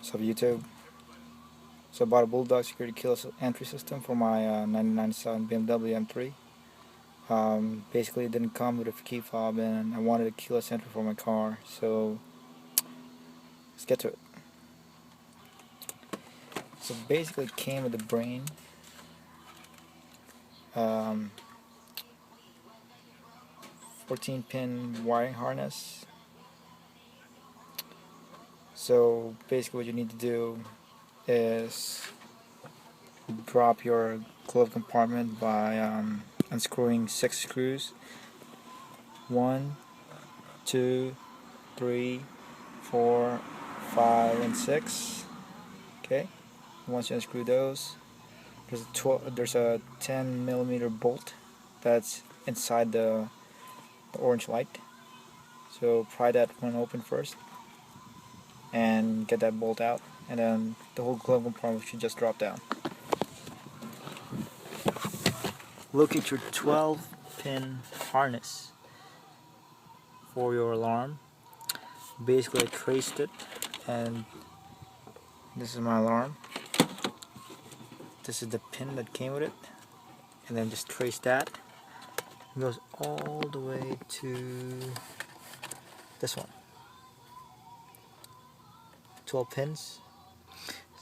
What's up, YouTube? So I bought a BULLDOG security keyless entry system for my 1997 BMW M3. Basically it didn't come with a key fob, and I wanted a keyless entry for my car, so let's get to it. So basically it came with the brain, 14-pin wiring harness. So basically what you need to do is drop your glove compartment by unscrewing 6 screws. 1, 2, 3, 4, 5, and 6. Okay. Once you unscrew those, there's a 10mm bolt that's inside the orange light. So pry that one open first and get that bolt out, and then the whole glove compartment should just drop down. Locate your 12-pin harness for your alarm. Basically I traced it, and this is my alarm. This is the pin that came with it, and then just trace that. It goes all the way to this one. 12 pins.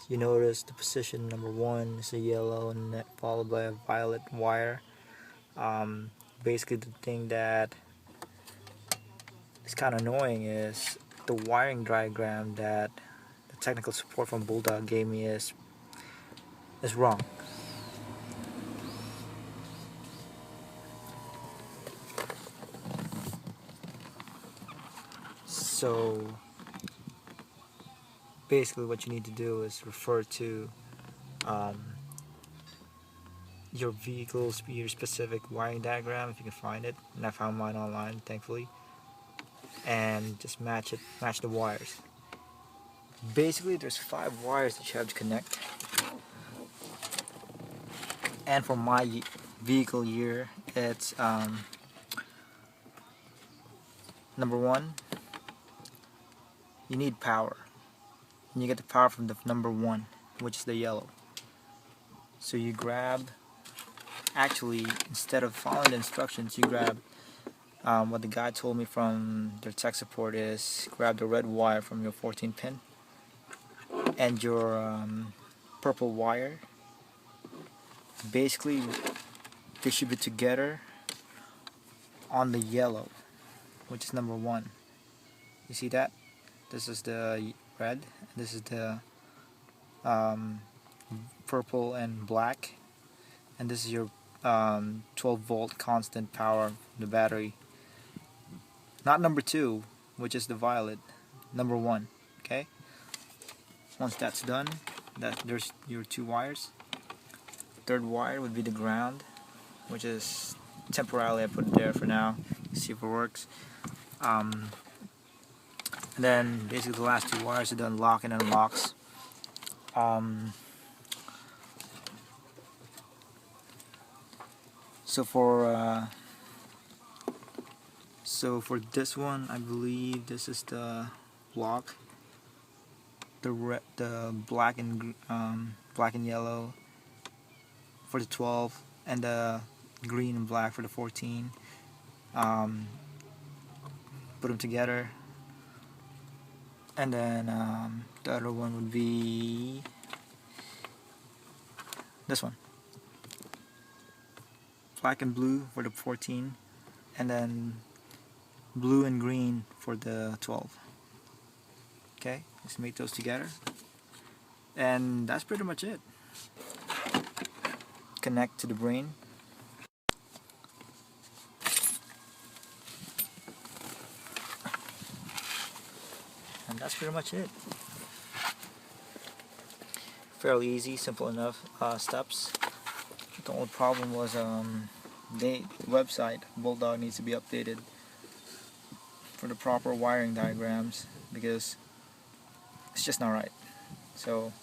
You notice the position number 1 is a yellow, and followed by a violet wire. Basically the thing that is kind of annoying is the wiring diagram that the technical support from BULLDOG gave me is wrong. So basically what you need to do is refer to your vehicle's your specific wiring diagram if you can find it, and I found mine online, thankfully, and just match the wires. Basically there's 5 wires that you have to connect, and for my vehicle year it's number 1, you need power, and you get the power from the number 1, which is the yellow. So you grab, actually instead of following the instructions, you grab what the guy told me from their tech support is grab the red wire from your 14 pin and your purple wire. Basically they should be together on the yellow, which is number 1. You see that? This is the red, and this is the purple and black, and this is your 12-volt constant power from the battery. Not number 2, which is the violet, number 1. Okay? Once that's done, there's your 2 wires. Third wire would be the ground, which is temporarily I put it there for now. See if it works. And then basically the last 2 wires are done lock and unlocks. So for this one, I believe this is the block, the black and yellow for the 12, and the green and black for the 14. Put them together, and then the other one would be this one, black and blue for the 14, and then blue and green for the 12. Okay, let's make those together, and that's pretty much it. Connect to the brain. And that's pretty much it. Fairly easy, simple enough steps. The only problem was the website BULLDOG needs to be updated for the proper wiring diagrams, because it's just not right. So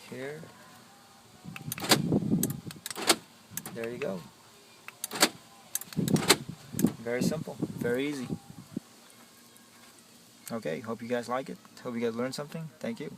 here, there you go. Very simple, very easy. Okay, hope you guys like it. Hope you guys learned something. Thank you.